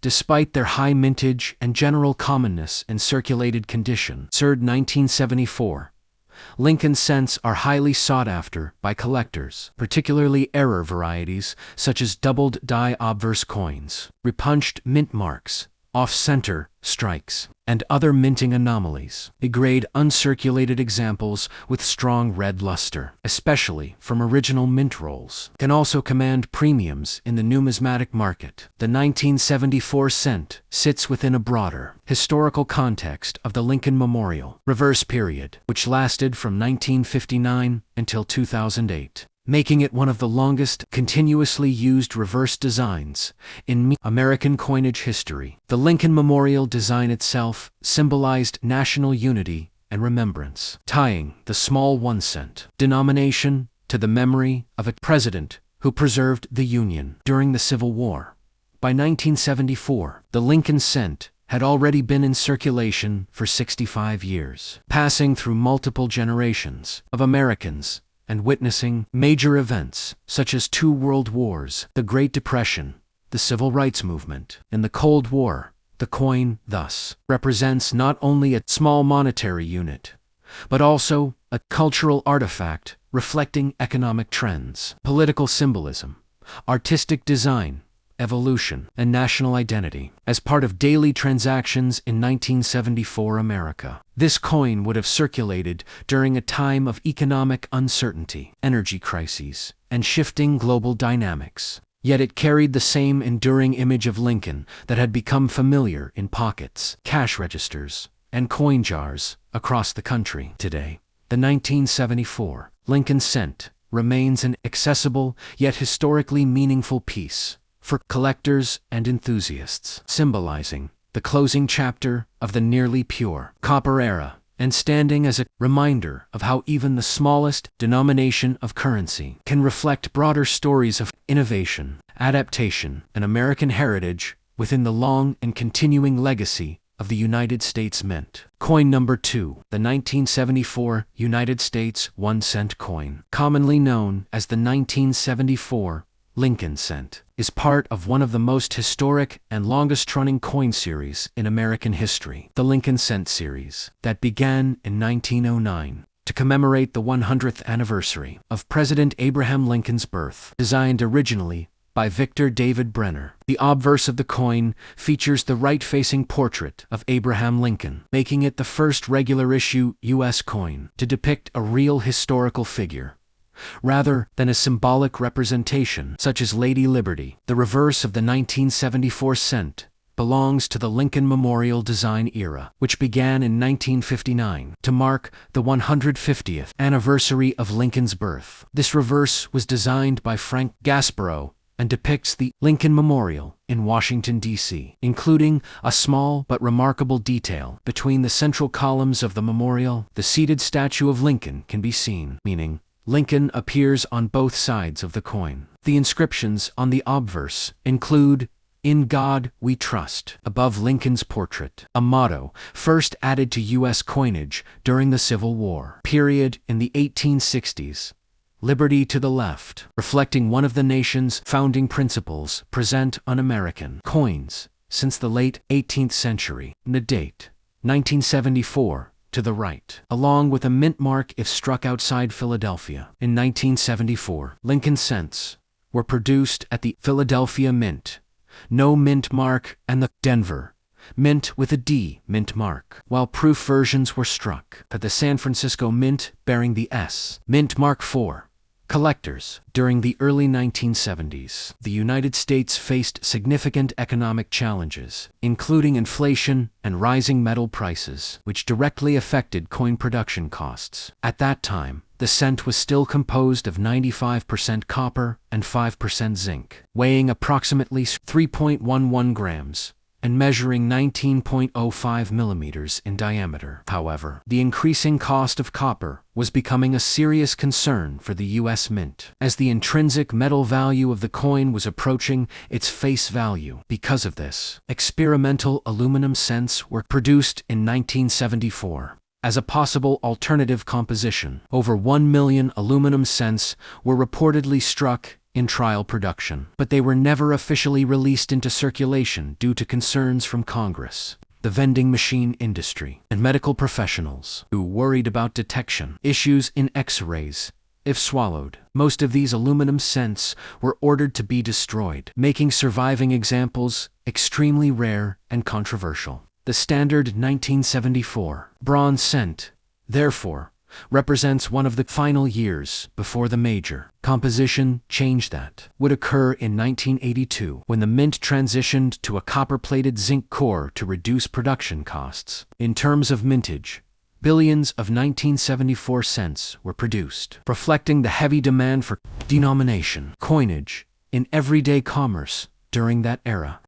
despite their high mintage and general commonness in circulated condition. 1974. Lincoln cents are highly sought after by collectors, particularly error varieties such as doubled die obverse coins, repunched mint marks, off-center strikes, and other minting anomalies. They grade uncirculated examples with strong red luster, especially from original mint rolls. Can also command premiums in the numismatic market. The 1974 cent sits within a broader historical context of the Lincoln Memorial reverse period, which lasted from 1959 until 2008. Making it one of the longest continuously used reverse designs in American coinage history. The Lincoln Memorial design itself symbolized national unity and remembrance, tying the small 1 cent denomination to the memory of a president who preserved the Union during the Civil War. By 1974, the Lincoln cent had already been in circulation for 65 years, passing through multiple generations of Americans and witnessing major events such as 2 world wars, the Great Depression, the Civil Rights Movement, and the Cold War. The coin, thus, represents not only a small monetary unit, but also a cultural artifact reflecting economic trends, political symbolism, artistic design, evolution, and national identity. As part of daily transactions in 1974 America, this coin would have circulated during a time of economic uncertainty, energy crises, and shifting global dynamics. Yet it carried the same enduring image of Lincoln that had become familiar in pockets, cash registers, and coin jars across the country. Today, the 1974 Lincoln cent remains an accessible yet historically meaningful piece for collectors and enthusiasts, symbolizing the closing chapter of the nearly pure copper era, and standing as a reminder of how even the smallest denomination of currency can reflect broader stories of innovation, adaptation, and American heritage within the long and continuing legacy of the United States Mint. Coin number 2, the 1974 United States 1 cent coin, commonly known as the 1974 Lincoln cent, is part of one of the most historic and longest-running coin series in American history, the Lincoln Cent series, that began in 1909 to commemorate the 100th anniversary of President Abraham Lincoln's birth. Designed originally by Victor David Brenner, the obverse of the coin features the right-facing portrait of Abraham Lincoln, making it the first regular-issue U.S. coin to depict a real historical figure, rather than a symbolic representation such as Lady Liberty. The reverse of the 1974 cent belongs to the Lincoln Memorial design era, which began in 1959 to mark the 150th anniversary of Lincoln's birth. This reverse was designed by Frank Gasparow and depicts the Lincoln Memorial in Washington, D.C., including a small but remarkable detail. Between the central columns of the memorial, the seated statue of Lincoln can be seen, meaning Lincoln appears on both sides of the coin. The inscriptions on the obverse include, "In God We Trust," above Lincoln's portrait, a motto first added to U.S. coinage during the Civil War period in the 1860s. Liberty to the left, reflecting one of the nation's founding principles present on American coins since the late 18th century. The date, 1974. To the right, along with a mint mark if struck outside Philadelphia. In 1974, Lincoln cents were produced at the Philadelphia Mint, no mint mark, and the Denver Mint with a D mint mark, while proof versions were struck at the San Francisco Mint bearing the S mint mark for collectors. During the early 1970s, the United States faced significant economic challenges, including inflation and rising metal prices, which directly affected coin production costs. At that time, the cent was still composed of 95% copper and 5% zinc, weighing approximately 3.11 grams and measuring 19.05 millimeters in diameter. However, the increasing cost of copper was becoming a serious concern for the U.S. Mint, as the intrinsic metal value of the coin was approaching its face value. Because of this, experimental aluminum cents were produced in 1974. As a possible alternative composition, over 1 million aluminum cents were reportedly struck in trial production, but they were never officially released into circulation due to concerns from Congress, the vending machine industry, and medical professionals who worried about detection issues in X-rays. If swallowed, most of these aluminum cents were ordered to be destroyed, making surviving examples extremely rare and controversial. The standard 1974 bronze cent, therefore, represents one of the final years before the major composition change that would occur in 1982 when the mint transitioned to a copper-plated zinc core to reduce production costs. In terms of mintage, billions of 1974 cents were produced, reflecting the heavy demand for denomination coinage in everyday commerce during that era.